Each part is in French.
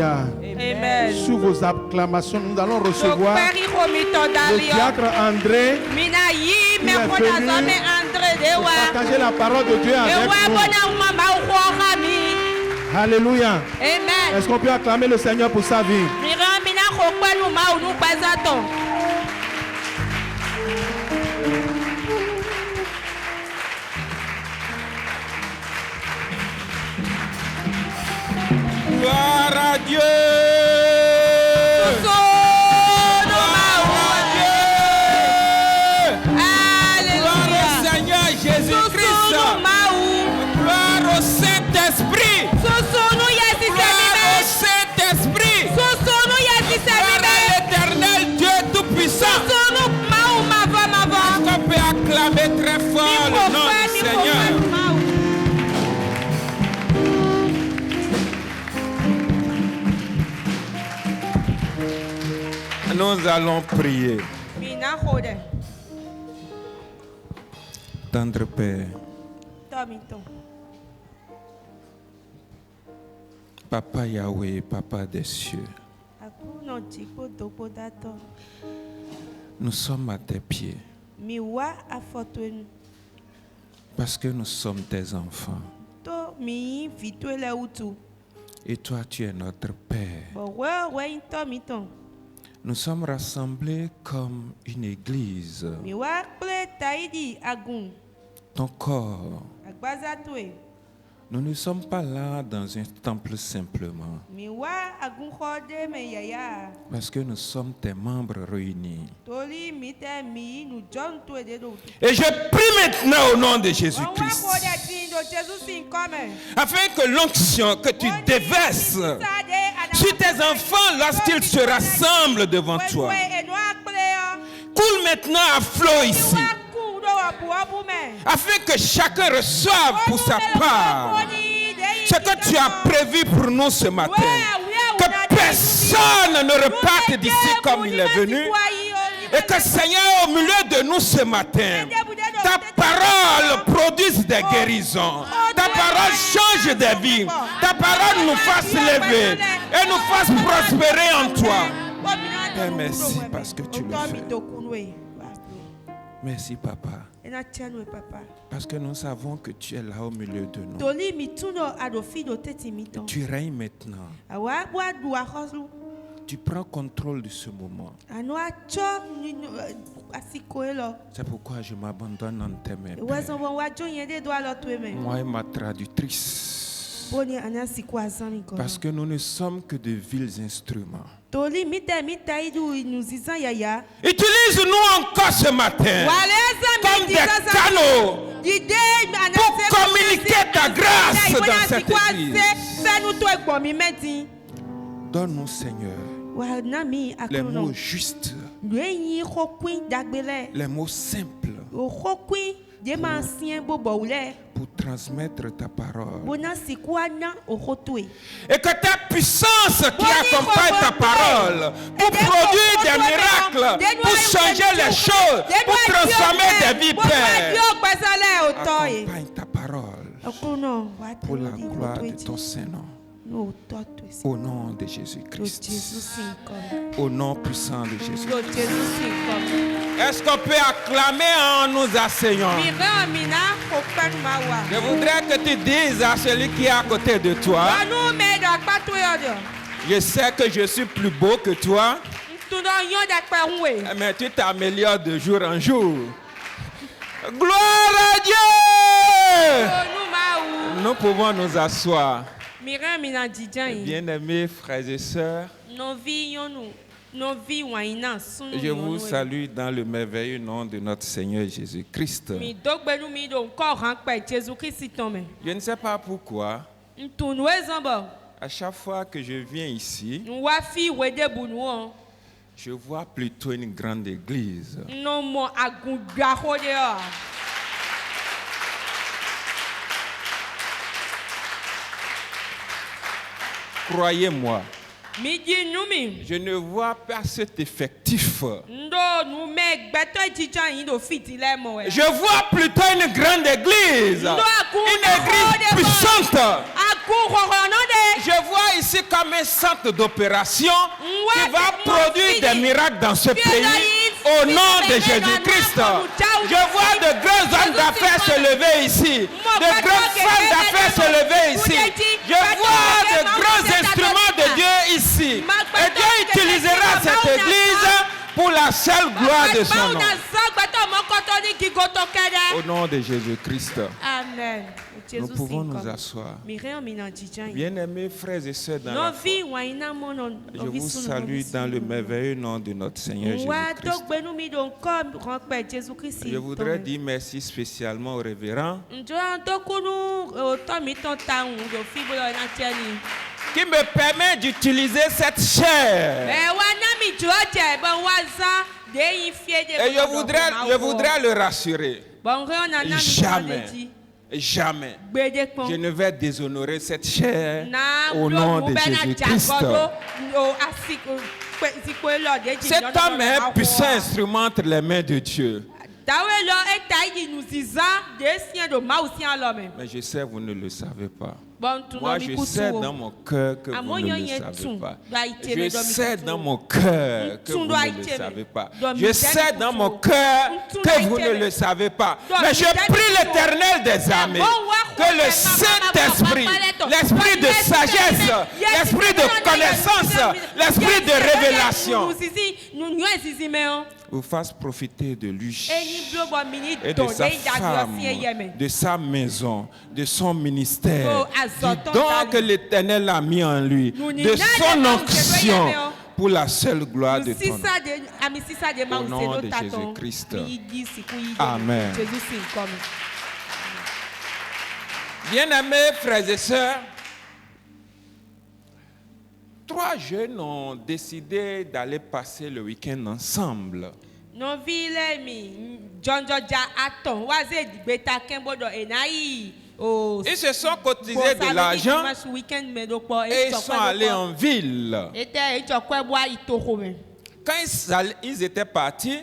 Alléluia. Amen. Sous vos acclamations, nous allons recevoir le diacre André qui est venu pour partager la parole de Dieu avec nous. Alléluia. Amen. Est-ce qu'on peut acclamer le Seigneur pour sa vie? Gloire à Dieu. Gloire au Seigneur Jésus-Christ. Gloire au Saint-Esprit. Gloire au Saint-Esprit. Gloire à l'Éternel Dieu Tout-Puissant. Est-ce qu'on peut acclamer très fort le nom du Seigneur? Nous allons prier. Tendre Père, Papa Yahweh, Papa des cieux, nous sommes à tes pieds parce que nous sommes tes enfants. Et toi, tu es notre Père. Nous sommes rassemblés comme une église, ton corps. Nous ne sommes pas là dans un temple simplement, parce que nous sommes tes membres réunis. Et je prie maintenant au nom de Jésus-Christ, afin que l'onction que tu déverses sur tes enfants lorsqu'ils se rassemblent devant toi coule maintenant à flot ici, afin que chacun reçoive pour sa part ce que tu as prévu pour nous ce matin. Que personne ne reparte d'ici comme il est venu, et que Seigneur, au milieu de nous ce matin, ta parole produise des guérisons, ta parole change des vies, ta parole nous fasse lever et nous fasse prospérer en toi. Père, merci parce que tu le fais. Merci Papa, parce que nous savons que tu es là au milieu de nous. Tu règnes maintenant. Tu prends contrôle de ce moment. C'est pourquoi je m'abandonne en tes mains, Père. Moi et ma traductrice. Parce que nous ne sommes que de vils instruments. Utilise-nous encore ce matin comme des canaux pour communiquer ta grâce dans cette église. Donne-nous, Seigneur, les mots justes, les mots simples pour transmettre ta parole. Et que ta puissance qui accompagne ta parole pour produire des miracles, pour changer les choses, pour transformer des vies, Père, accompagne ta parole pour la gloire de ton Saint-Nom. Au nom de Jésus-Christ. Au nom puissant de Jésus-Christ. Est-ce qu'on peut acclamer en nous asseyant? Je voudrais que tu dises à celui qui est à côté de toi: je sais que je suis plus beau que toi, mais tu t'améliores de jour en jour. Gloire à Dieu! Nous pouvons nous asseoir. Bien-aimés frères et sœurs, je vous salue dans le merveilleux nom de notre Seigneur Jésus-Christ. Je ne sais pas pourquoi, à chaque fois que je viens ici, je vois plutôt une grande église. Croyez-moi, je ne vois pas cet effectif. Je vois plutôt une grande église, une église puissante, Je vois ici comme un centre d'opération qui va produire des miracles dans ce pays au nom de Jésus-Christ. Je vois de grands hommes d'affaires se lever ici, de grandes femmes d'affaires se lever ici. Je vois de grands instruments de Dieu ici. Et Dieu utilisera cette église pour la seule gloire de son nom. Au nom de Jésus-Christ. Amen. Nous pouvons nous asseoir. Bien-aimés frères et sœurs dans la foi, je vous salue dans le merveilleux nom de notre Seigneur Jésus-Christ. Je voudrais dire merci spécialement au révérend qui me permet d'utiliser cette chair. Et je voudrais le rassurer. Jamais je ne vais déshonorer cette chair au nom de Jésus-Christ. Cet homme est un puissant instrument entre les mains de Dieu. Mais je sais, vous ne le savez pas. Moi, je sais dans mon cœur que vous ne le savez pas. Je sais dans mon cœur que vous ne le savez pas. Je sais dans mon cœur que vous ne le savez pas. Mais je prie l'Éternel des armées que le Saint-Esprit, l'esprit de sagesse, l'esprit de connaissance, l'esprit de révélation vous fasse profiter de lui et de sa femme, de sa maison, de son ministère, du don que l'Éternel a mis en lui, de son onction pour la seule gloire de ton nom. Au nom de Jésus-Christ. Amen. Bien-aimés frères et sœurs, 3 jeunes ont décidé d'aller passer le week-end ensemble. Ils se sont cotisés de l'argent et ils sont allés en ville. Quand ils étaient partis,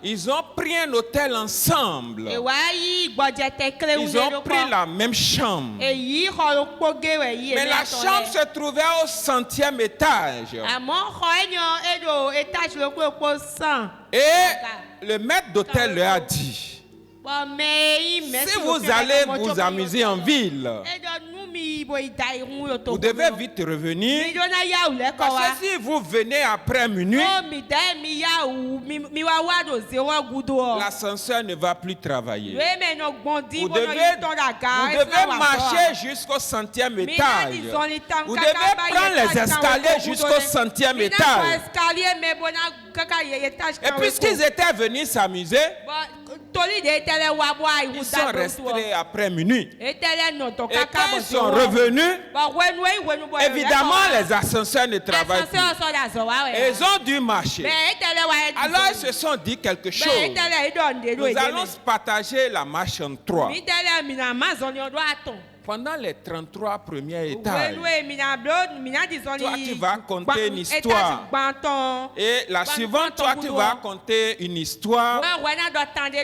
ils ont pris un hôtel ensemble. Ils ont pris la même chambre. Mais la chambre se trouvait au 100e étage. Et le maître d'hôtel leur a dit, si vous allez vous amuser en ville, vous devez vite revenir, parce que si vous venez après minuit, l'ascenseur ne va plus travailler. Vous devez marcher jusqu'au 100e étage. Vous devez prendre les escaliers jusqu'au 100e étage. Et puisqu'ils étaient venus s'amuser, ils sont restés après minuit. Et quand ils sont revenus, évidemment les ascenseurs ne travaillent plus. Et ils ont dû marcher. Alors ils se sont dit quelque chose. Nous allons partager la marche en 3. Pendant les 33 premiers étages, toi tu vas compter une histoire. Et la suivante, toi tu vas compter une histoire.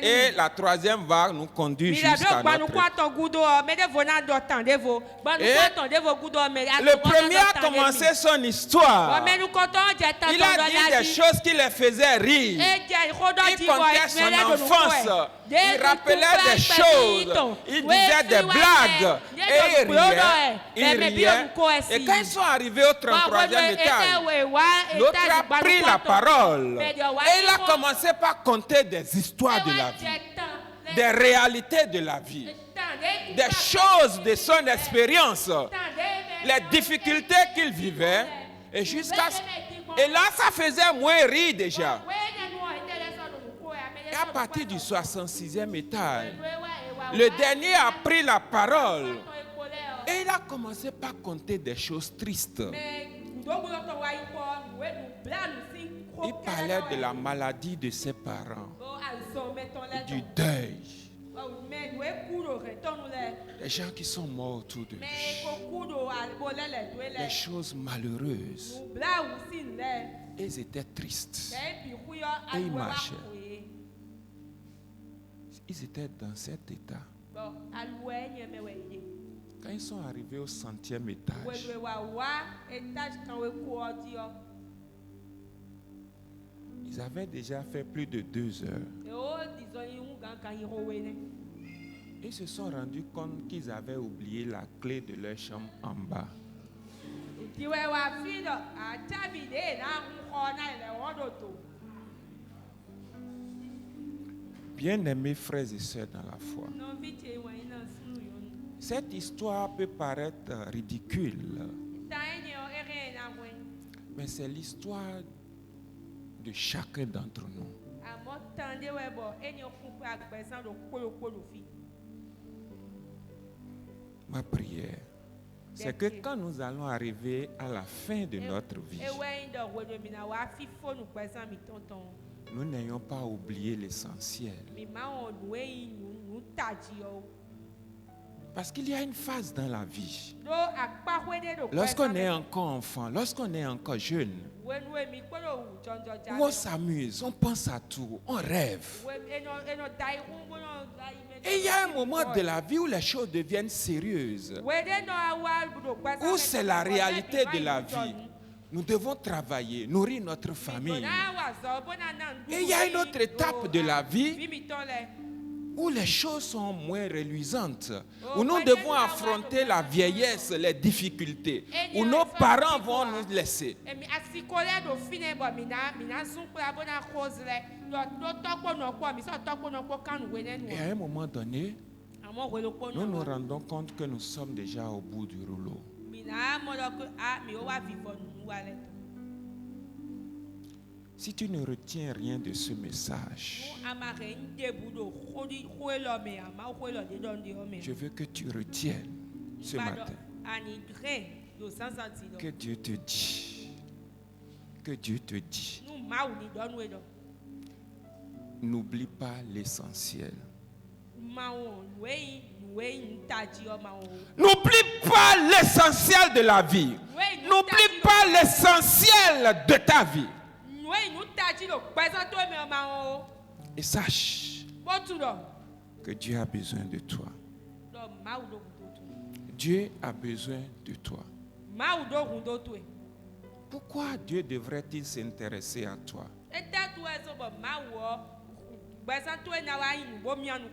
Et la troisième va nous conduire jusqu'à notre... Et le premier a commencé son histoire. Il a dit des choses qui les faisaient rire. Il comptait son enfance. Il rappelait des choses. Il disait des blagues. Et il riait. Et quand ils sont arrivés au 33e étage, l'autre a pris la parole. Et il a commencé par compter des histoires de la vie, des réalités de la vie, des choses de son expérience, les difficultés qu'il vivait. Et là, ça faisait moins rire déjà. Et à partir du 66e étage, le dernier a pris la parole. Et il a commencé par compter des choses tristes. Il parlait de la maladie de ses parents, du deuil, des gens qui sont morts autour de lui, des choses malheureuses. Et ils étaient tristes. Et ils marchaient. Ils étaient dans cet état. Quand ils sont arrivés au 100e étage, ils avaient déjà fait plus de 2 heures. Ils se sont rendus compte qu'ils avaient oublié la clé de leur chambre en bas. Bien-aimés frères et sœurs dans la foi, cette histoire peut paraître ridicule, mais c'est l'histoire de chacun d'entre nous. Ma prière, c'est que quand nous allons arriver à la fin de notre vie, nous n'ayons pas oublié l'essentiel. Parce qu'il y a une phase dans la vie. Lorsqu'on est encore enfant, lorsqu'on est encore jeune, on s'amuse, on pense à tout, on rêve. Et il y a un moment de la vie où les choses deviennent sérieuses, où c'est la réalité de la vie. Nous devons travailler, nourrir notre famille. Et il y a une autre étape de la vie où les choses sont moins reluisantes, où nous devons affronter la vieillesse, les difficultés, où nos parents vont nous laisser. Et à un moment donné, nous nous rendons compte que nous sommes déjà au bout du rouleau. Si tu ne retiens rien de ce message, je veux que tu retiennes ce matin que Dieu te dit, n'oublie pas l'essentiel. N'oublie pas l'essentiel de la vie. N'oublie pas l'essentiel de ta vie. Et sache que Dieu a besoin de toi. Dieu a besoin de toi. Pourquoi Dieu devrait-il s'intéresser à toi?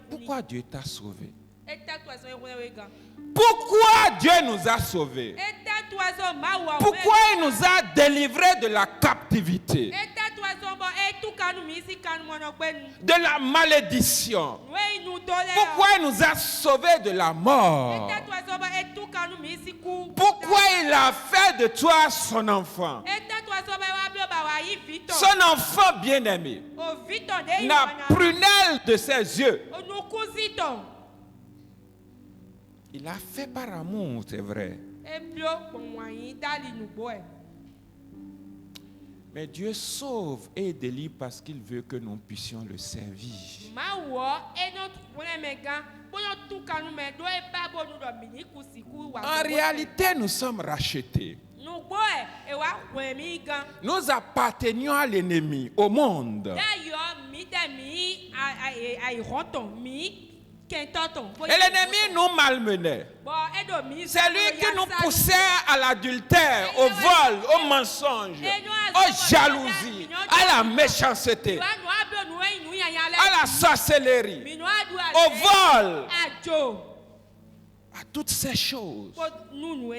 Pourquoi Dieu t'a sauvé? Pourquoi Dieu nous a sauvés? Pourquoi il nous a délivrés de la captivité, de la malédiction? Pourquoi il nous a sauvés de la mort? Pourquoi il a fait de toi son enfant? Son enfant bien-aimé, la prunelle de ses yeux. Il l'a fait par amour, c'est vrai. Mais Dieu sauve et délivre parce qu'il veut que nous puissions le servir. En réalité, nous sommes rachetés. Nous appartenions à l'ennemi, au monde. Et l'ennemi nous malmenait. C'est lui qui nous poussait à l'adultère, au vol, au mensonge, aux jalousies, à la méchanceté, à la sorcellerie, au vol, à toutes ces choses. Nous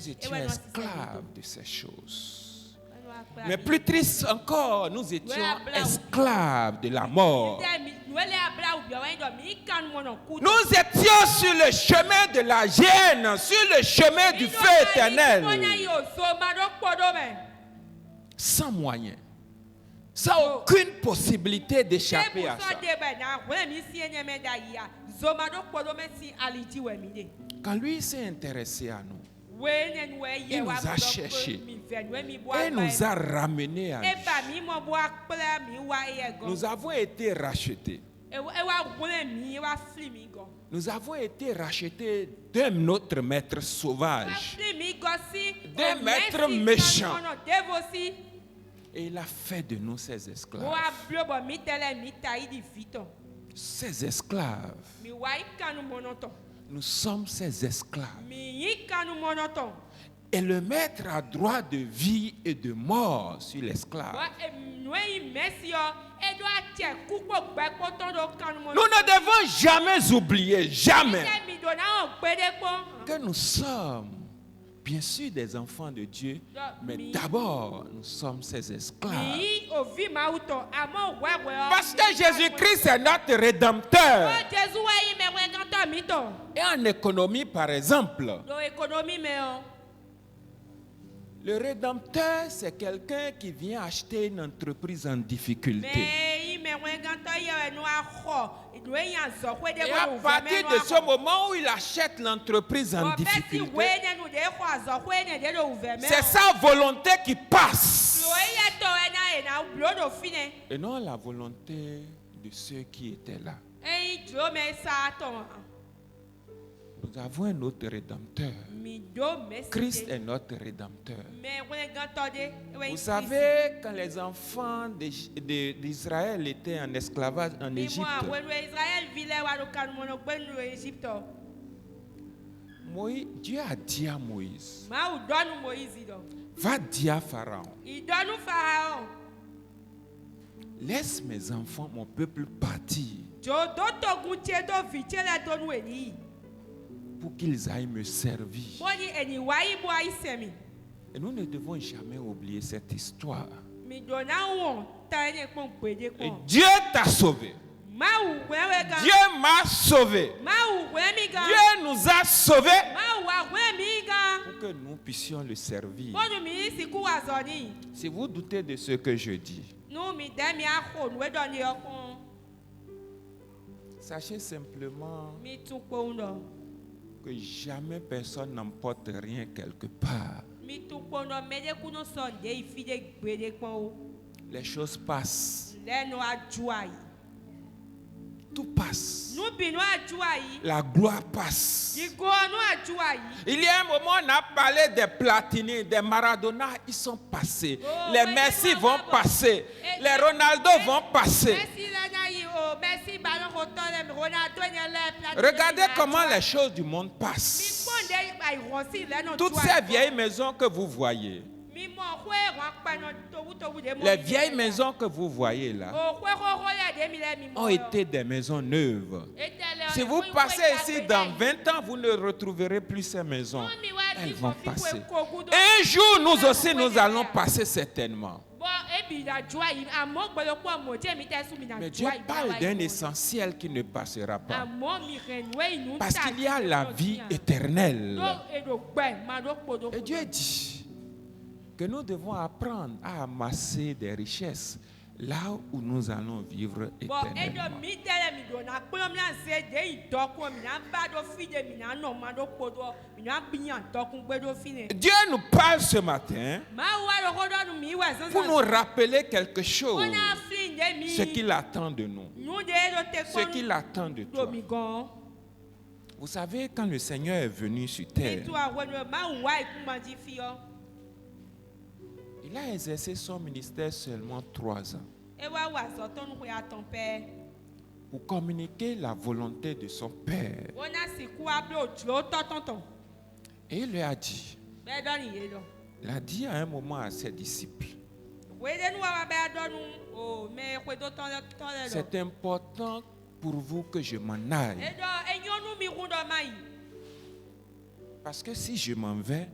étions esclaves de ces choses. Mais plus triste encore, nous étions esclaves de la mort. Nous étions sur le chemin de la gêne, sur le chemin du feu éternel. Sans moyen, sans aucune possibilité d'échapper à ça. Quand lui s'est intéressé à nous, il nous a cherchés et nous a ramenés à lui. Nous avons été rachetés. Nous avons été rachetés d'un autre maître sauvage, d'un maître méchant. Et il a fait de nous ses esclaves. Ces esclaves Nous sommes ses esclaves. Et le maître a droit de vie et de mort sur l'esclave. Nous ne devons jamais oublier, jamais, que nous sommes bien sûr des enfants de Dieu, mais d'abord nous sommes ses esclaves. Parce que Jésus-Christ est notre rédempteur. Et en économie, par exemple, le rédempteur, c'est quelqu'un qui vient acheter une entreprise en difficulté. Et à partir de ce moment où il achète l'entreprise en difficulté, c'est sa volonté qui passe. Et non la volonté de ceux qui étaient là. Nous avons un autre rédempteur. Christ est notre rédempteur. Vous savez, quand les enfants d'Israël étaient en esclavage en Égypte, Dieu a dit à Moïse, va dire à Pharaon, laisse mes enfants, mon peuple partir, pour qu'ils aillent me servir. Et nous ne devons jamais oublier cette histoire. Et Dieu t'a sauvé. Dieu m'a sauvé. Dieu nous a sauvés pour que nous puissions le servir. Si vous doutez de ce que je dis, sachez simplement que jamais personne n'emporte rien quelque part. Les choses passent. Tout passe. La gloire passe. Il y a un moment, on a parlé des Platini, des Maradona, ils sont passés. Les Messi vont passer. Les Ronaldo vont passer. Regardez comment les choses du monde passent. Toutes ces vieilles maisons que vous voyez, les vieilles maisons que vous voyez là ont été des maisons neuves. Si vous passez ici dans 20 ans, vous ne retrouverez plus ces maisons. Elles vont passer. Et un jour, nous aussi, nous allons passer certainement. Mais Dieu parle d'un essentiel qui ne passera pas. Parce qu'il y a la vie éternelle. Et Dieu dit que nous devons apprendre à amasser des richesses là où nous allons vivre éternellement. Dieu nous parle ce matin pour nous rappeler quelque chose, ce qu'il attend de nous, ce qu'il attend de toi. Vous savez, quand le Seigneur est venu sur terre, il a exercé son ministère seulement 3 ans pour communiquer la volonté de son Père. Et il lui a dit, il a dit à un moment à ses disciples, c'est important pour vous que je m'en aille. Parce que si je m'en vais,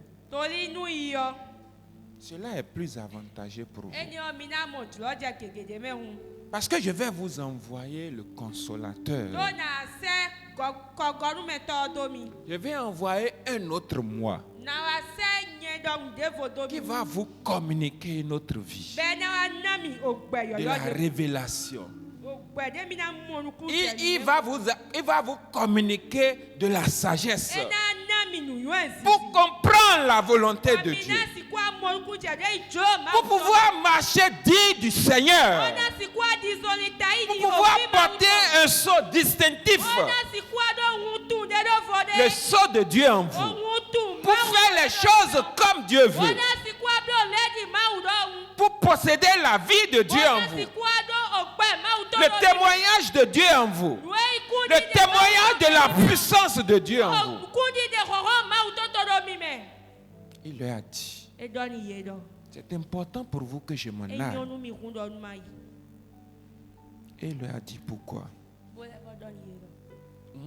cela est plus avantageux pour vous. Parce que je vais vous envoyer le consolateur. Je vais envoyer un autre moi qui va vous communiquer notre vie, de la révélation. Il va vous communiquer de la sagesse pour comprendre la volonté de Dieu, pour pouvoir marcher digne du Seigneur, pour pouvoir porter un sceau distinctif, le sceau de Dieu en vous, pour faire les choses comme Dieu veut, pour posséder la vie de Dieu en vous, le témoignage de Dieu en vous, le témoignage de la puissance de Dieu en vous. Il leur a dit, c'est important pour vous que je m'en aille. Et il leur a dit pourquoi.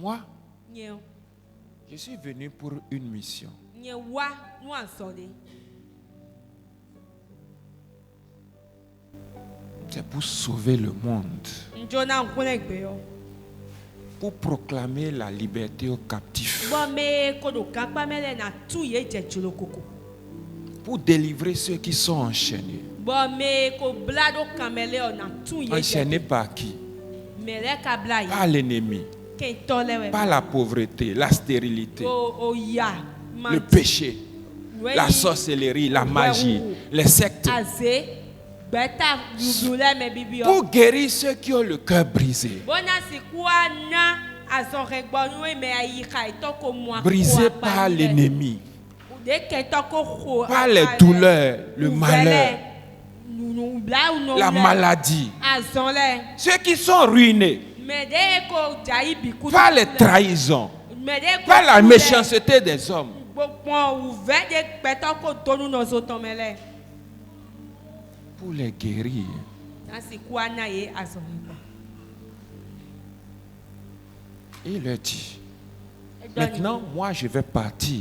Moi, je suis venu pour une mission. C'est pour sauver le monde. Pour proclamer la liberté aux captifs. Pour délivrer ceux qui sont enchaînés. Enchaînés par qui? Par l'ennemi. Par la pauvreté, la stérilité, le péché, la sorcellerie, la magie, les sectes. Pour guérir ceux qui ont le cœur brisé. Brisé par l'ennemi, par les douleurs, le malheur, la maladie. Ceux qui sont ruinés par les trahisons, par la méchanceté des hommes. Pour les guérir. Il leur dit, maintenant, moi, je vais partir.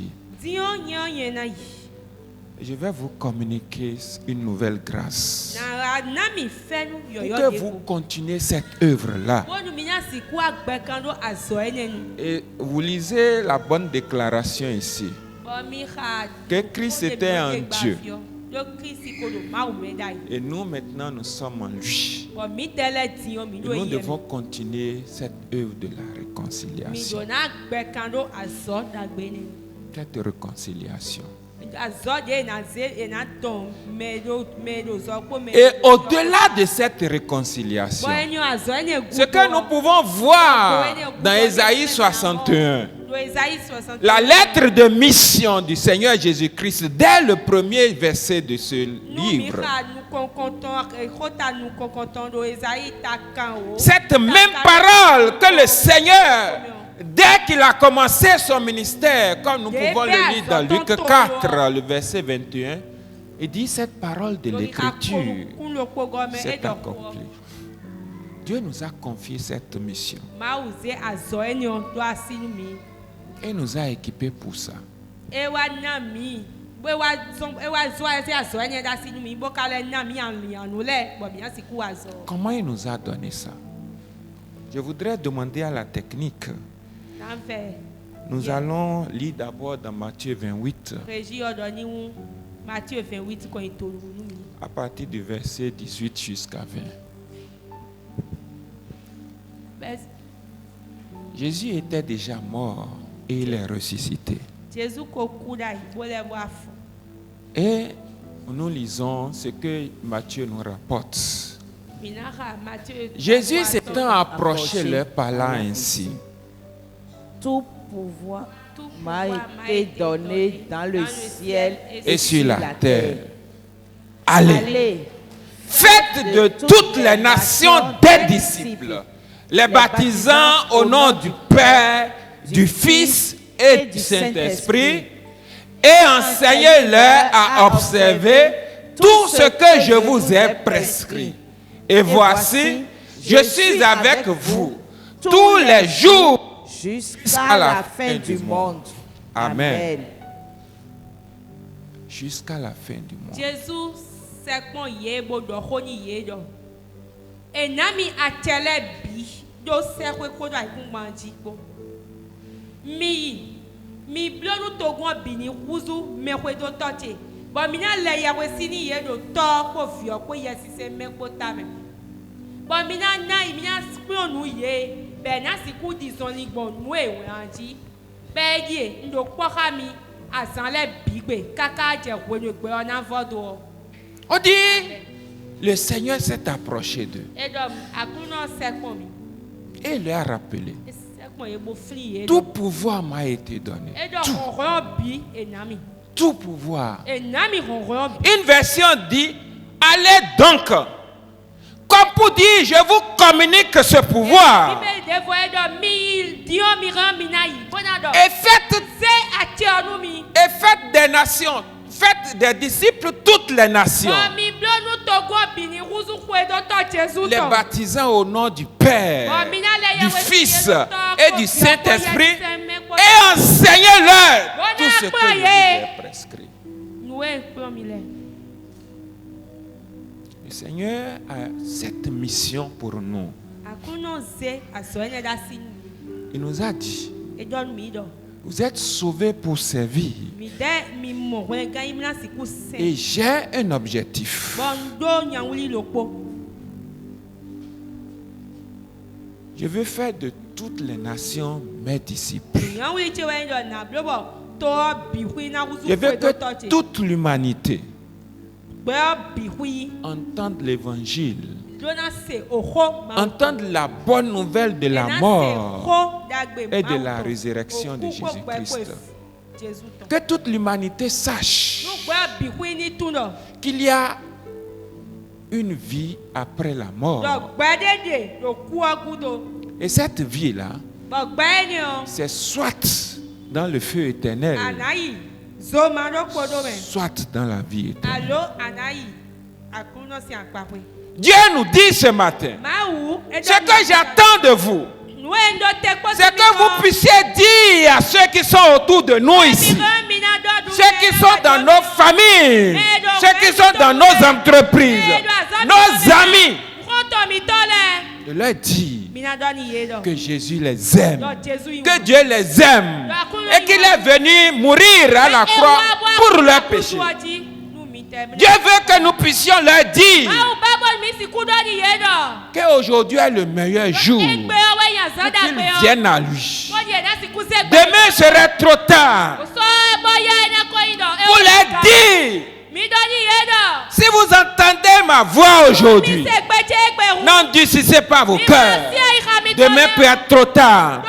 Je vais vous communiquer une nouvelle grâce. Pour que vous continuez cette œuvre-là. Et vous lisez la bonne déclaration ici. Que Christ était un Dieu. Et nous maintenant nous sommes en lui. Et nous devons continuer cette œuvre de la réconciliation. Cette réconciliation. Et au-delà de cette réconciliation, ce que nous pouvons voir dans Ésaïe 61, la lettre de mission du Seigneur Jésus-Christ, dès le premier verset de ce livre, cette même parole que le Seigneur, dès qu'il a commencé son ministère, comme nous pouvons le lire dans Luc 4, le verset 21, il dit cette parole de l'Écriture s'est accomplie. Dieu nous a confié cette mission. Et nous a équipés pour ça. Comment il nous a donné ça? Je voudrais demander à la technique. Nous allons lire d'abord dans Matthieu 28. À partir du verset 18 jusqu'à 20. Jésus était déjà mort et il est ressuscité. Et nous lisons ce que Matthieu nous rapporte. Jésus s'étant approché leur parlant ainsi. Tout pouvoir m'a été donné dans le ciel et sur la terre. Allez, faites de toutes les nations des disciples, les baptisant au nom du Père, du Fils et du Saint-Esprit, et enseignez-leur à observer tout ce que je vous ai prescrit. Et voici, je suis avec vous tous les jours jusqu'à la fin du monde. Amen. Jusqu'à la fin du monde. Jésus c'est qu'on yebo do honi yedo. Et nami atele bi do sekwe kodo aikunbanji bo. Mi blonu togon bini wuzu mekwe do toche. Bon mina le yawe sini yedo to ko fio ko yesise mekpo tame. Bon mina na mina splonu ye be na siku disoni gbon nu ewe anji. Be die ndo kwa mi asanle bigbe kaka je wenu gbe ona vodo. On dit, le Seigneur s'est approché d'eux. Et il leur a rappelé. Tout pouvoir m'a été donné. Tout pouvoir. Une version dit, allez donc, comme pour dire, je vous communique ce pouvoir. Et faites des nations, faites des disciples toutes les nations, les baptisant au nom du Père, du Fils et du Saint-Esprit, et enseignez-leur tout ce que je vous ai prescrit. Le Seigneur a cette mission pour nous. Il nous a dit, vous êtes sauvés pour servir. Et j'ai un objectif. Je veux faire de toutes les nations mes disciples. Je veux que toute l'humanité entende l'évangile, entende la bonne nouvelle de la mort et de la résurrection de Jésus-Christ. Que toute l'humanité sache qu'il y a une vie après la mort. Et cette vie-là, c'est soit dans le feu éternel, soit dans la vie éternelle. Dieu nous dit ce matin, ce que j'attends de vous, c'est que vous puissiez dire à ceux qui sont autour de nous ici, ceux qui sont dans nos familles, ceux qui sont dans nos entreprises, nos amis, de leur dire que Jésus les aime, que Dieu les aime et qu'il est venu mourir à la croix pour leurs péchés. Dieu veut que nous puissions leur dire qu'aujourd'hui est le meilleur jour pour qu'ils viennent à lui. Demain serait trop tard pour leur dire, si vous entendez ma voix aujourd'hui, n'endurcissez pas vos cœurs. Demain peut être trop tard.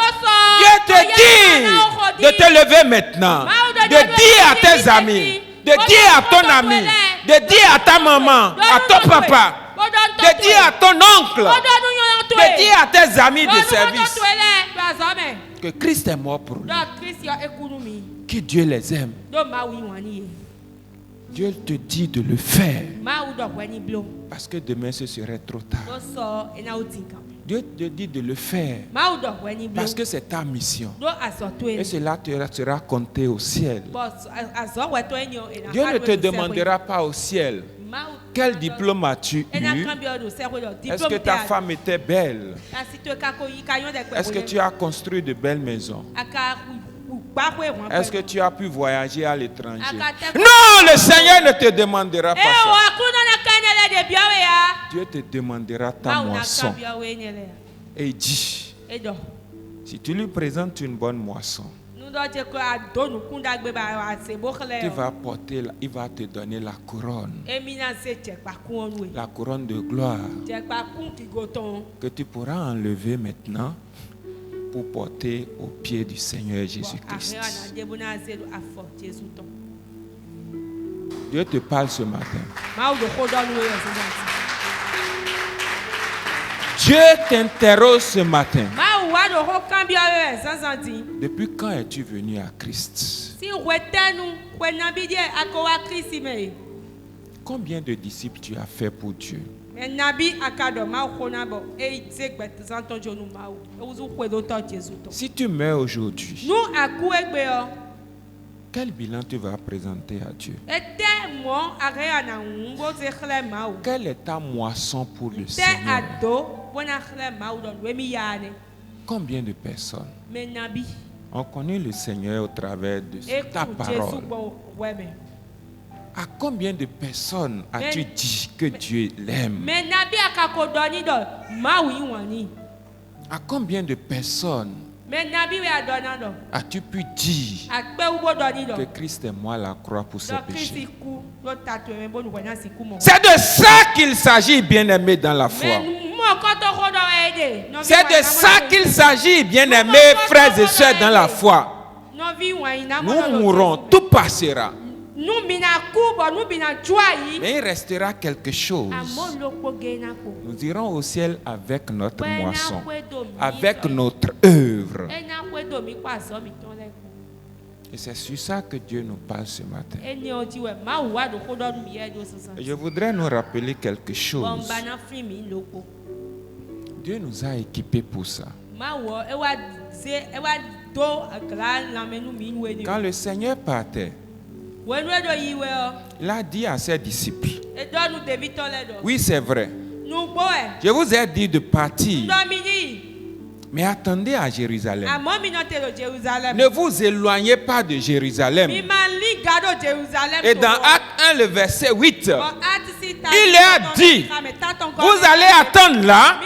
Dieu te dit de te lever maintenant, de dire à tes amis, de dire à ton ami, de dire à ta maman, à ton papa, de dire à ton oncle, de dire à tes amis de service que Christ est mort pour eux, que Dieu les aime. Dieu te dit de le faire parce que demain ce serait trop tard. Dieu te dit de le faire parce que c'est ta mission et cela te sera compté au ciel. Dieu ne te demandera pas au ciel quel diplôme as-tu eu. Est-ce que ta femme était belle? Est-ce que tu as construit de belles maisons? Est-ce que tu as pu voyager à l'étranger? Non, le Seigneur ne te demandera pas ça. Dieu te demandera ta moisson. Et il dit, si tu lui présentes une bonne moisson, il va te donner la couronne. La couronne de gloire que tu pourras enlever maintenant pour porter au pied du Seigneur Jésus-Christ. Dieu te parle ce matin. Dieu t'interroge ce matin. Depuis quand es-tu venu à Christ? Combien de disciples tu as fait pour Dieu? Si tu meurs aujourd'hui, quel bilan tu vas présenter à Dieu? Quelle est ta moisson pour le Seigneur? Combien de personnes? On connaît le Seigneur au travers de ta parole. À combien de personnes as-tu dit que Dieu l'aime? À combien de personnes as-tu pu dire que Christ est mort à la croix pour ses péchés? C'est de ça qu'il s'agit, bien-aimés dans la foi. C'est de ça qu'il s'agit, bien-aimés frères et sœurs dans la foi. Nous mourrons, tout passera. Mais il restera quelque chose. Nous irons au ciel avec notre moisson, avec notre œuvre. Et c'est sur ça que Dieu nous parle ce matin. Et je voudrais nous rappeler quelque chose. Dieu nous a équipés pour ça. Quand le Seigneur partait, il a dit à ses disciples, oui, c'est vrai, je vous ai dit de partir, mais attendez à Jérusalem. Ne vous éloignez pas de Jérusalem. Et dans Acte 1, le verset 8, il a dit, vous allez attendre là,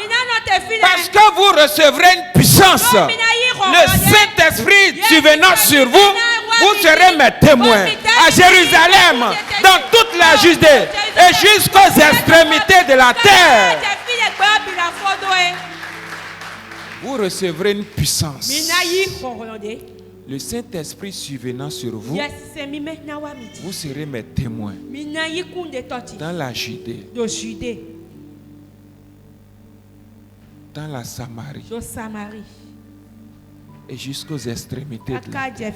parce que vous recevrez une puissance. Le Saint-Esprit survenant sur vous, vous serez mes témoins à Jérusalem, dans toute la Judée et jusqu'aux extrémités de la terre. Vous recevrez une puissance. Le Saint-Esprit survenant sur vous, vous serez mes témoins dans la Judée, dans la Samarie et jusqu'aux extrémités de la terre.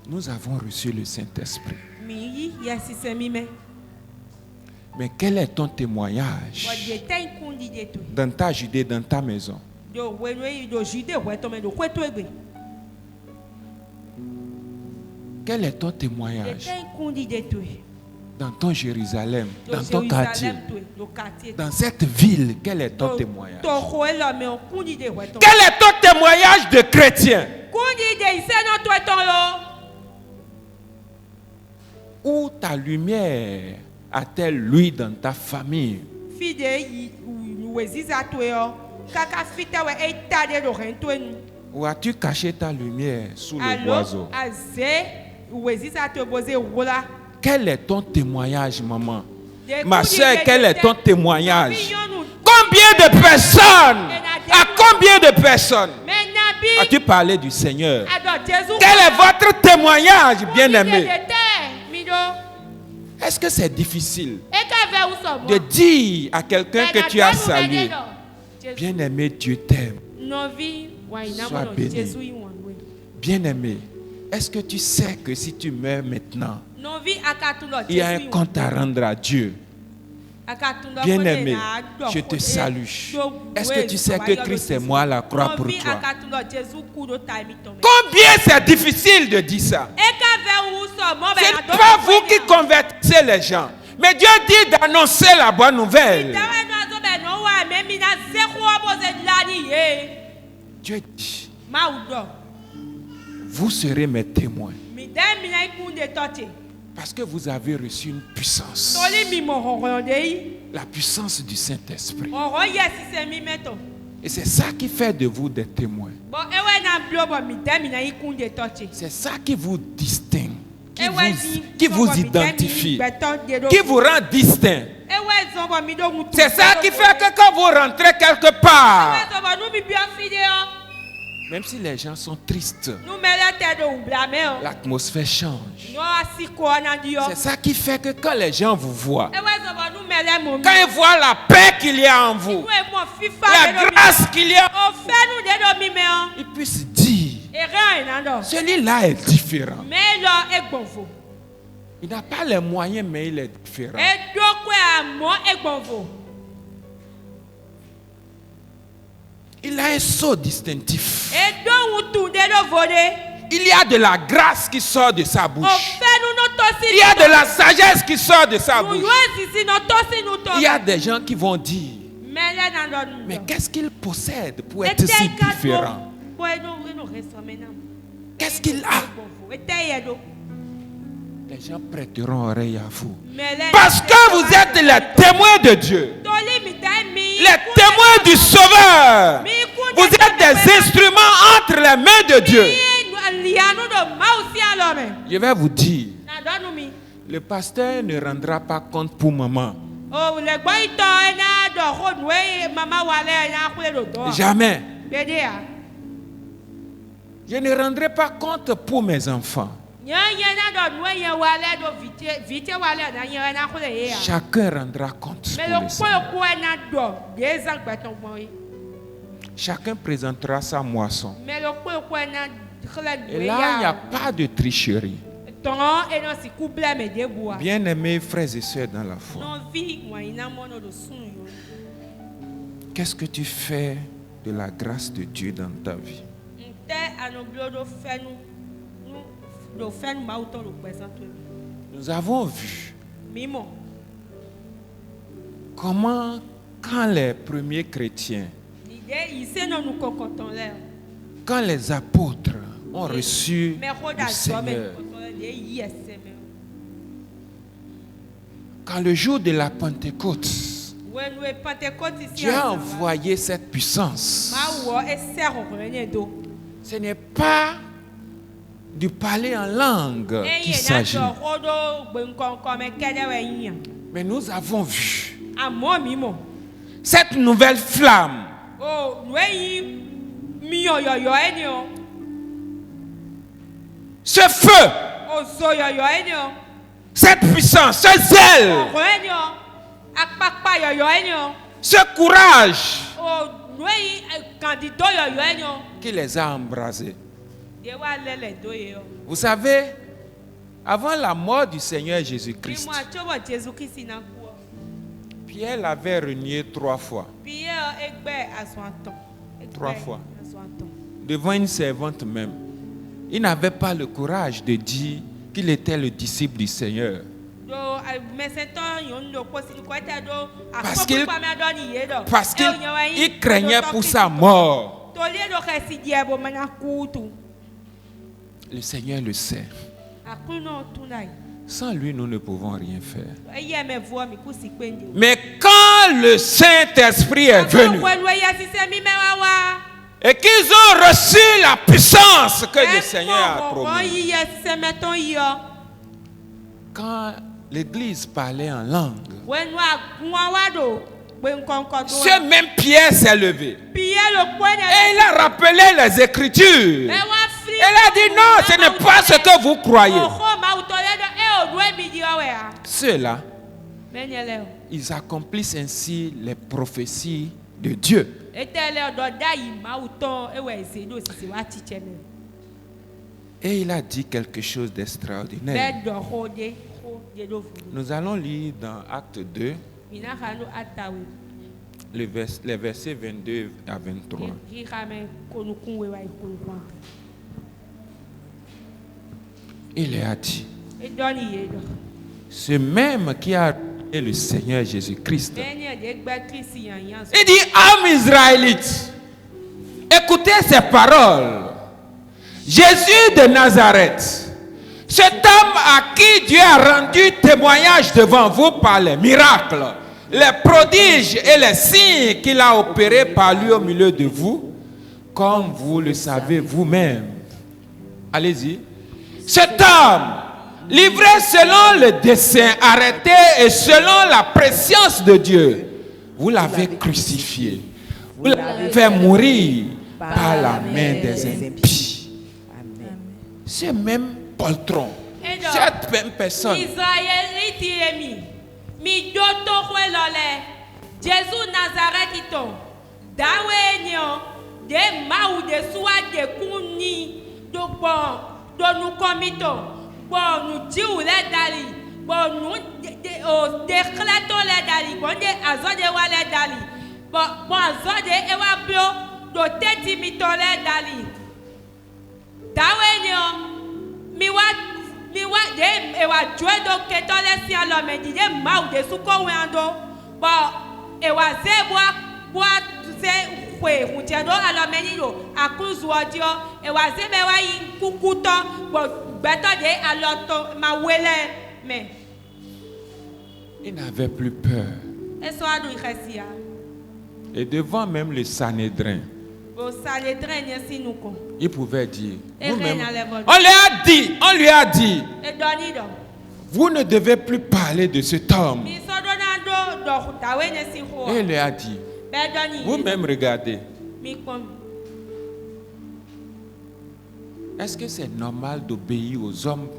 Nous avons reçu le Saint-Esprit. Mais quel est ton témoignage dans ta Judée, dans ta maison? Quel est ton témoignage dans ton Jérusalem, dans ton quartier, dans cette ville? Quel est ton témoignage? Quel est ton témoignage de chrétien? Où ta lumière a-t-elle lui dans ta famille? Ou as-tu caché ta lumière sous le boiseau? Quel est ton témoignage, maman? Ma soeur, quel est ton témoignage? Combien de personnes? À combien de personnes as-tu parlé du Seigneur? Quel est votre témoignage, bien-aimé? Est-ce que c'est difficile de dire à quelqu'un que tu as salué, bien-aimé, Dieu t'aime, sois béni? Bien-aimé, est-ce que tu sais que si tu meurs maintenant, il y a un compte à rendre à Dieu? Bien-aimé, je te salue. Est-ce que tu sais que Christ est mort à la croix pour toi? Combien c'est difficile de dire ça? Ce n'est pas vous qui convertissez les gens, mais Dieu dit d'annoncer la bonne nouvelle. Dieu dit, vous serez mes témoins. Parce que vous avez reçu une puissance. La puissance du Saint-Esprit. Et c'est ça qui fait de vous des témoins. C'est ça qui vous distingue. Qui vous identifie. Qui vous rend distinct. C'est ça qui fait que quand vous rentrez quelque part, même si les gens sont tristes, l'atmosphère change. C'est ça qui fait que quand les gens vous voient, quand ils voient la paix qu'il y a en vous, la grâce qu'il y a en vous, ils puissent dire, celui-là est différent. Il n'a pas les moyens, mais il est différent. Il a un sceau distinctif. Il y a de la grâce qui sort de sa bouche. Il y a de la sagesse qui sort de sa bouche. Il y a des gens qui vont dire, mais qu'est-ce qu'il possède pour être si différent? Qu'est-ce qu'il a? Les gens prêteront oreille à vous. Parce que vous êtes les témoins de Dieu. Les témoins du Sauveur. Vous êtes des instruments entre les mains de Dieu. Je vais vous dire, le pasteur ne rendra pas compte pour maman. Jamais. Je ne rendrai pas compte pour mes enfants. Chacun rendra compte pour le Seigneur. Chacun présentera sa moisson. Et là, il n'y a pas de tricherie. Bien-aimés frères et sœurs dans la foi, qu'est-ce que tu fais de la grâce de Dieu dans ta vie? Nous avons vu comment, quand les premiers chrétiens, quand les apôtres ont reçu le Seigneur, quand le jour de la Pentecôte, Dieu a envoyé cette puissance. Ce n'est pas du parler en langue qu'il s'agit. Mais nous avons vu cette nouvelle flamme. Ce feu, cette puissance, ce zèle, ce courage qui les a embrasés. Vous savez, avant la mort du Seigneur Jésus-Christ, Pierre l'avait renié 3 fois. 3 fois. Devant une servante même. Il n'avait pas le courage de dire qu'il était le disciple du Seigneur. Parce qu'il craignait pour sa mort. Le Seigneur le sait. Sans lui, nous ne pouvons rien faire. Mais quand le Saint-Esprit est venu et qu'ils ont reçu la puissance que le Seigneur a promis, quand l'Église parlait en langue, ce même Pierre s'est levé et il a rappelé les Écritures. Elle a dit non, ce n'est pas ce que vous croyez. Ceux-là, ils accomplissent ainsi les prophéties de Dieu. Et il a dit quelque chose d'extraordinaire. Nous allons lire dans Acte 2, les versets 22 à 23. Il a dit, ce même qui a donné le Seigneur Jésus-Christ. Il dit, âmes israélites, écoutez ces paroles. Jésus de Nazareth, cet homme à qui Dieu a rendu témoignage devant vous par les miracles, les prodiges et les signes qu'il a opérés par lui au milieu de vous, comme vous le savez vous-même. Allez-y. Cet homme, livré selon le dessein arrêté et selon la préscience de Dieu, vous l'avez crucifié. Vous l'avez fait mourir par la main des impies. Ce même poltron, cette même personne, Jésus Nazareth, Dawenyo, de Maou de Soa de Kouni, de Bon, de nous commitons, bon, nous disons les Dali, bon, nous déclarons les Dali, bon, de Azode Wale Dali, bon, Azode Ewablo, de Tetimito les Dali. Dawenyo, miwa de ewa joie do ketole si alo me di de Maou de Suko Wendo, bon, ewa zebwa, boa, se. Il n'avait plus peur. Et devant même le Sanhédrin, il pouvait dire, on lui a dit, vous ne devez plus parler de cet homme. Et il lui a dit, vous-même regardez. Est-ce que c'est normal d'obéir aux hommes?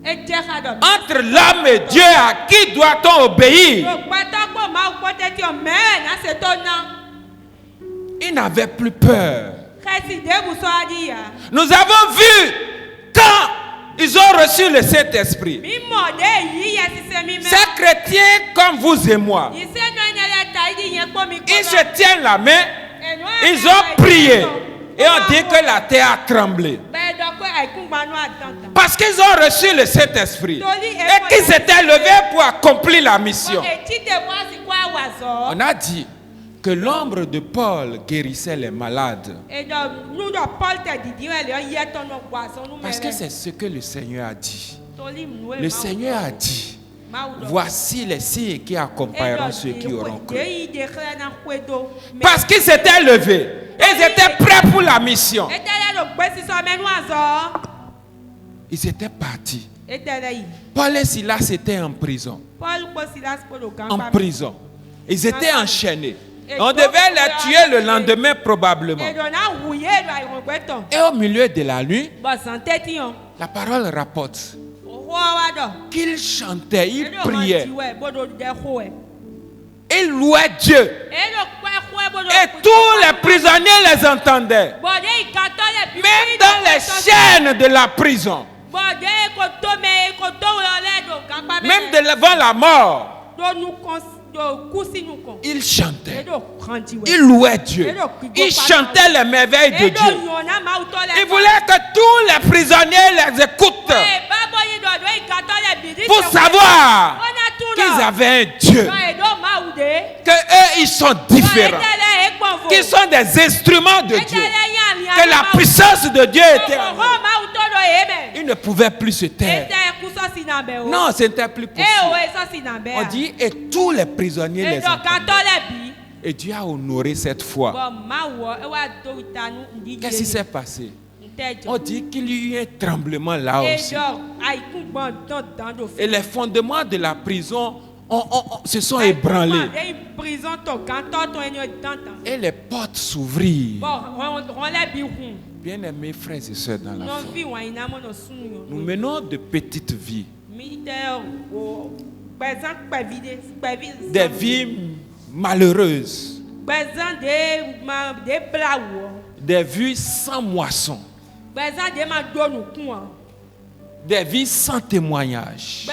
Entre l'homme et Dieu, à qui doit-on obéir? Il n'avait plus peur. Nous avons vu quand ils ont reçu le Saint-Esprit. Ces chrétiens comme vous et moi, ils se tiennent la main, ils ont prié et on dit que la terre a tremblé. Parce qu'ils ont reçu le Saint-Esprit et qu'ils s'étaient levés pour accomplir la mission. On a dit que l'ombre de Paul guérissait les malades. Parce que c'est ce que le Seigneur a dit. Le Seigneur a dit, voici les signes qui accompagneront ceux qui auront cru. Parce qu'ils s'étaient levés, ils étaient prêts pour la mission. Ils étaient partis. Paul et Silas étaient en prison. En prison. Ils étaient enchaînés. On devait les tuer le lendemain probablement. Et au milieu de la nuit, la parole rapporte qu'ils chantaient, ils priaient, ils louaient Dieu. Et tous les prisonniers les entendaient. Même dans les chaînes de la prison. Même devant la mort. Ils chantaient. Ils louaient Dieu. Ils chantaient les merveilles de Dieu. Ils voulaient que tous les prisonniers les écoutent. Pour savoir qu'ils avaient un Dieu. Que eux, ils sont différents. Qu'ils sont des instruments de Dieu. Que la puissance de Dieu était en eux. Ils ne pouvaient plus se taire. Non, ce n'était plus possible. On dit, et tous les prisonniers les entendaient. Et Dieu a honoré cette foi. Qu'est-ce qui s'est passé? On dit qu'il y a eu un tremblement là aussi. Et les fondements de la prison se sont ébranlés. Et les portes s'ouvrirent. Bien-aimés frères et sœurs dans la foi, nous menons de petites vies. Des vies malheureuses. Des vies sans moisson. Des vies sans témoignage.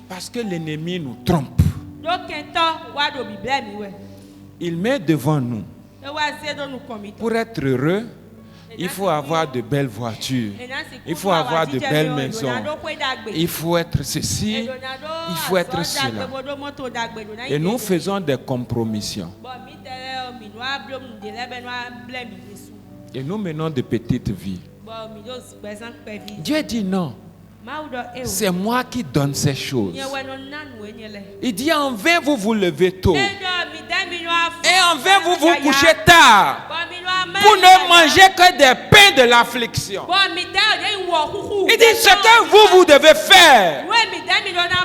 Parce que l'ennemi nous trompe. Il met devant nous. Pour être heureux, il faut avoir de belles voitures. Il faut avoir de belles maisons. Il faut être ceci. Il faut être cela. Et nous faisons des compromissions. Et nous menons de petites vies. Dieu dit non. C'est moi qui donne ces choses. Il dit en vain vous vous levez tôt. Et en vain vous vous couchez tard. Pour ne manger que des pains de l'affliction. Il dit ce que vous devez faire,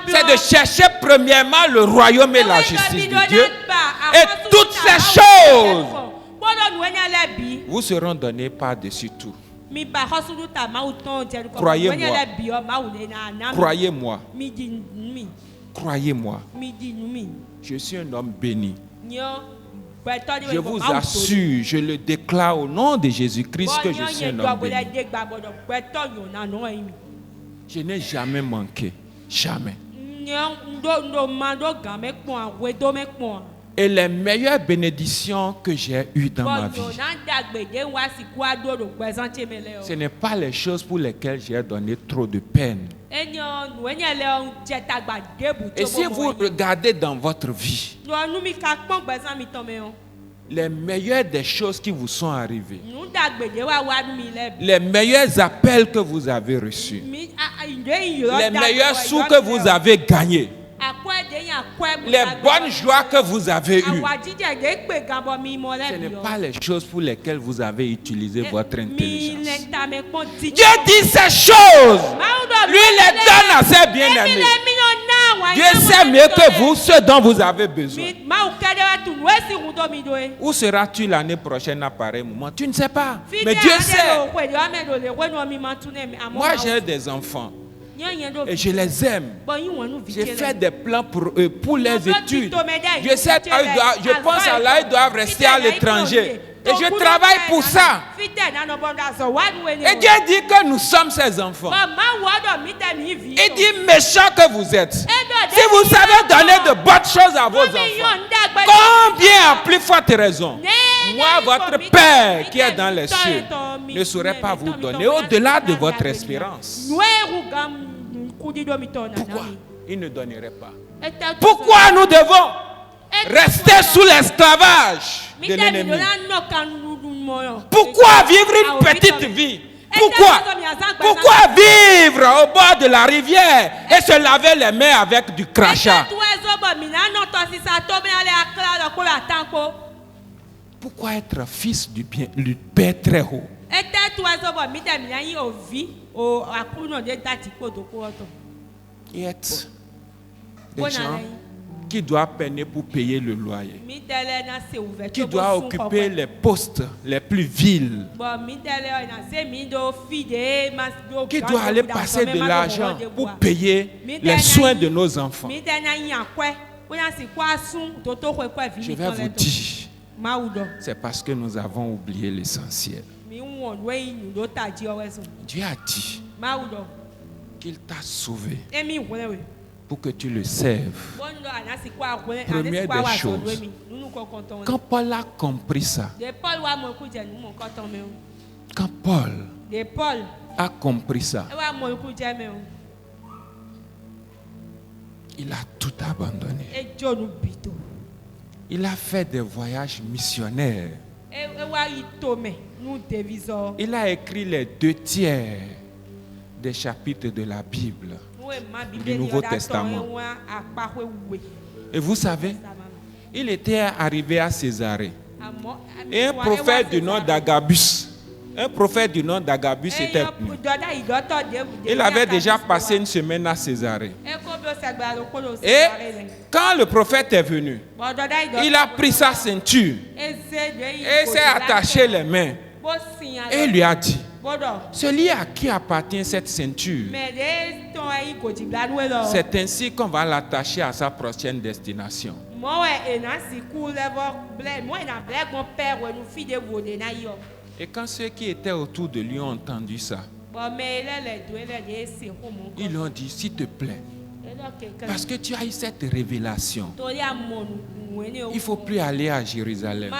c'est de chercher premièrement le royaume et la justice de Dieu. Et toutes ces choses vous seront données par-dessus tout. Croyez-moi. Croyez-moi. Croyez-moi. Je suis un homme béni. Je vous assure, je le déclare au nom de Jésus-Christ que je suis un homme béni. Je n'ai jamais manqué. Jamais. Et les meilleures bénédictions que j'ai eues dans ma vie, ce n'est pas les choses pour lesquelles j'ai donné trop de peine. Et si vous regardez dans votre vie, les meilleures des choses qui vous sont arrivées, les meilleurs appels que vous avez reçus, les meilleurs sous que vous avez gagnés, les bonnes joies que vous avez eues, ce n'est pas les choses pour lesquelles vous avez utilisé votre intelligence. Dieu dit ces choses. Lui les donne à ses bien-aimés. Dieu sait mieux que vous ce dont vous avez besoin. Où seras-tu l'année prochaine à pareil moment? Tu ne sais pas. Mais Dieu sait. Moi, j'ai des enfants. Et je les aime. J'ai fait des plans pour eux, pour les études. Je sais, je pense à là, ils doivent rester à l'étranger. Et je travaille pour ça. Et Dieu dit que nous sommes ses enfants. Il dit méchant que vous êtes. Si vous savez donner de bonnes choses à vos enfants, combien à plus forte raison, moi, votre Père qui est dans les cieux, ne saurait pas vous donner au-delà de votre espérance. Pourquoi il ne donnerait pas? Pourquoi nous devons rester sous l'esclavage de l'ennemi? Pourquoi vivre une petite vie? Pourquoi vivre au bord de la rivière et se laver les mains avec du crachat? Pourquoi être fils du Père très haut? Et être des gens qui doivent peiner pour payer le loyer, qui doivent occuper les postes les plus vils, qui doivent aller passer de l'argent pour payer les soins de nos enfants. Je vais vous dire, c'est parce que nous avons oublié l'essentiel. Dieu a dit qu'il t'a sauvé pour que tu le serves. Première des choses, quand Paul a compris ça, quand Paul a compris ça, il a tout abandonné. Il a fait des voyages missionnaires. Il a écrit les 2/3 des chapitres de la Bible, du Nouveau Testament. Et vous savez, il était arrivé à Césarée. Et un prophète du nom d'Agabus, était venu. Il avait déjà passé une semaine à Césarée. Et quand le prophète est venu, il a pris sa ceinture et s'est attaché les mains. Et il lui a dit, celui à qui appartient cette ceinture, c'est ainsi qu'on va l'attacher à sa prochaine destination. Et quand ceux qui étaient autour de lui ont entendu ça, ils ont dit, s'il te plaît, parce que tu as eu cette révélation, il ne faut plus aller à Jérusalem.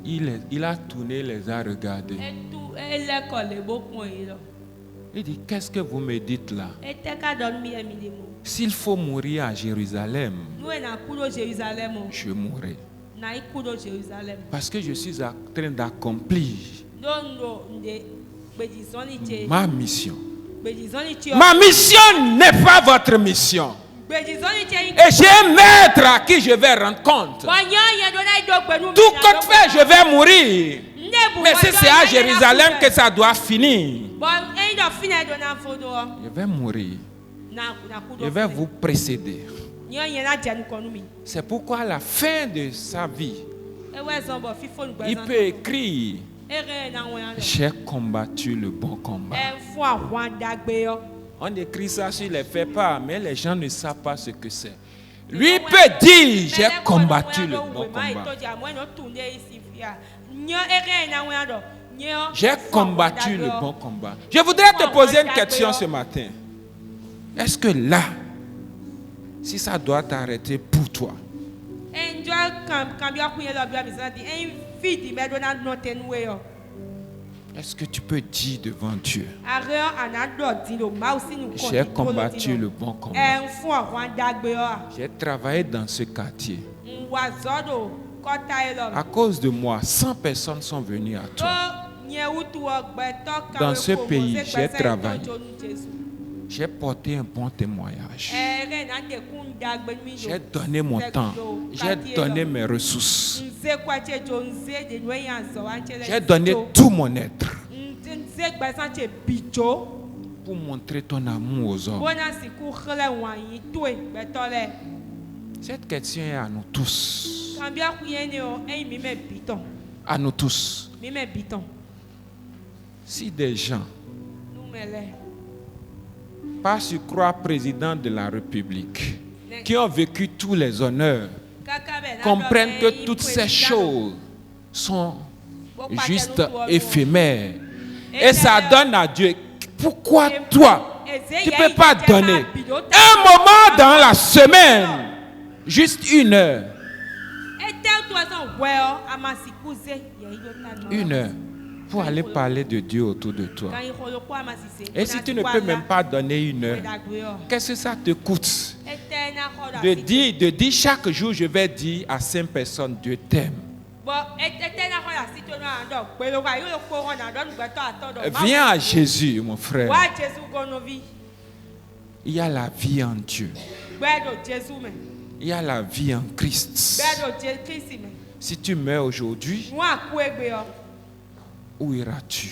Il a tourné, les a regardés. Il dit, qu'est-ce que vous me dites là? S'il faut mourir à Jérusalem, je mourrai. Parce que je suis en train d'accomplir ma mission. Ma mission n'est pas votre mission. Et j'ai un maître à qui je vais rendre compte. Tout compte fait, je vais mourir. Mais si c'est à Jérusalem que ça doit finir, je vais mourir. Je vais vous précéder. C'est pourquoi à la fin de sa vie, il peut écrire, j'ai combattu le bon combat. On écrit ça sur les faits pas, mais les gens ne savent pas ce que c'est. Lui peut dire, j'ai combattu le bon combat. J'ai combattu le bon combat. Je voudrais te poser une question ce matin. Est-ce que là, si ça doit t'arrêter pour toi, est-ce que tu peux dire devant Dieu, j'ai combattu le bon combat. J'ai travaillé dans ce quartier. À cause de moi, 100 personnes sont venues à toi. Dans ce pays, j'ai travaillé. J'ai porté un bon témoignage. J'ai donné mon temps. J'ai donné mes ressources. J'ai donné tout mon être pour montrer ton amour aux hommes. Cette question est à nous tous. À nous tous. Si des gens, pas se croient président de la République, qui ont vécu tous les honneurs, comprennent que toutes ces choses sont juste éphémères. Et ça donne à Dieu. Pourquoi toi, tu ne peux pas donner un moment dans la semaine, juste 1 heure? 1 heure pour aller parler de Dieu autour de toi. Et si tu ne peux même pas donner 1 heure, qu'est-ce que ça te coûte de dire chaque jour, je vais dire à 5 personnes, Dieu t'aime. Viens à Jésus, mon frère. Il y a la vie en Dieu. Il y a la vie en Christ. Si tu meurs aujourd'hui, où iras-tu?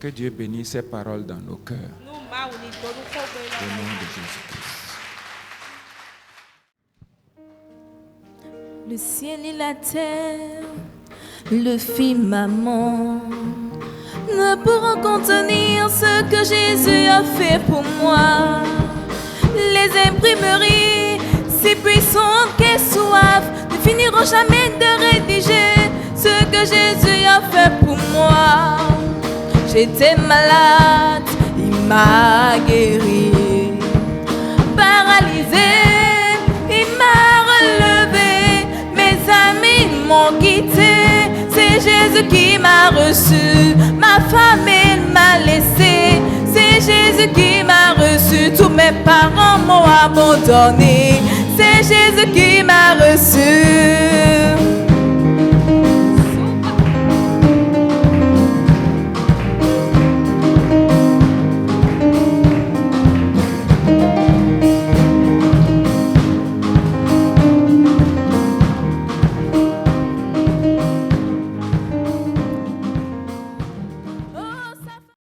Que Dieu bénisse ces paroles dans nos cœurs. Au nom de Jésus-Christ. Le ciel et la terre, le firmament, ne pourront contenir ce que Jésus a fait pour moi. Les imprimeries, si puissantes qu'elles soient, ne finiront jamais de rédiger ce que Jésus a fait pour moi. J'étais malade, il m'a guéri. Paralysé, il m'a relevé. Mes amis m'ont quitté, c'est Jésus qui m'a reçu. Ma famille m'a laissé, c'est Jésus qui m'a reçu. Tous mes parents m'ont abandonné, c'est Jésus qui m'a reçu.